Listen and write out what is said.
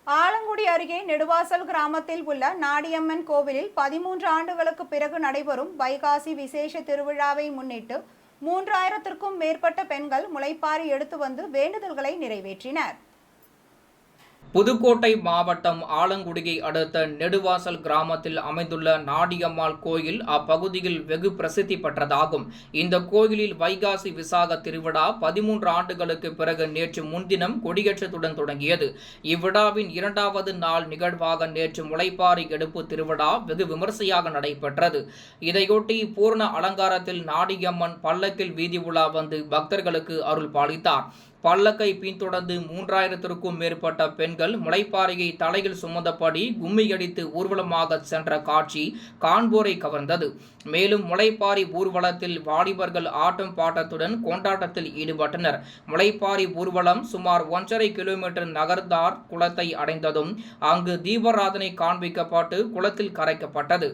ஆலங்குடி அருகே நெடுவாசல் கிராமத்தில் உள்ள நாடியம்மன் கோவிலில் 13 ஆண்டுகளுக்கு பிறகு நடைபெறும் வைகாசி விசேஷ திருவிழாவை முன்னிட்டு 3000த்திற்கும் மேற்பட்ட பெண்கள் முளைப்பாரி எடுத்து வந்து வேண்டுதல்களை நிறைவேற்றினர். புதுக்கோட்டை மாவட்டம் ஆலங்குடியை அடுத்த நெடுவாசல் கிராமத்தில் அமைந்துள்ள நாடியம்மாள் கோயில் அப்பகுதியில் வெகு பிரசித்தி பெற்றதாகும். இந்த கோயிலில் வைகாசி விசாக திருவிழா 13 ஆண்டுகளுக்கு பிறகு நேற்று முன்தினம் கொடியேற்றத்துடன் தொடங்கியது. இவ்விழாவின் 2வது நாள் நிகழ்வாக நேற்று முளைப்பாரி எடுப்பு திருவிழா வெகு விமரிசையாக நடைபெற்றது. இதையொட்டி பூர்ண அலங்காரத்தில் நாடியம்மன் பல்லக்கில் வீதி உலா வந்து பக்தர்களுக்கு அருள் பாலித்தார். பல்லக்கை பின்தொடர்ந்து 3000த்திற்கும் மேற்பட்ட பெண்கள் முளைப்பாறையை தலையில் சுமந்தபடி கும்மியடித்து ஊர்வலமாக சென்ற காட்சி காண்போரை கவர்ந்தது. மேலும் முளைப்பாரி ஊர்வலத்தில் வாலிபர்கள் ஆட்டம் பாட்டத்துடன் கொண்டாட்டத்தில் ஈடுபட்டனர். முளைப்பாரி ஊர்வலம் சுமார் 1.5 கிலோமீட்டர் நகர்ந்தார் குளத்தை அடைந்ததும் அங்கு தீபாராதனை காண்பிக்கப்பட்டு குளத்தில் கரைக்கப்பட்டது.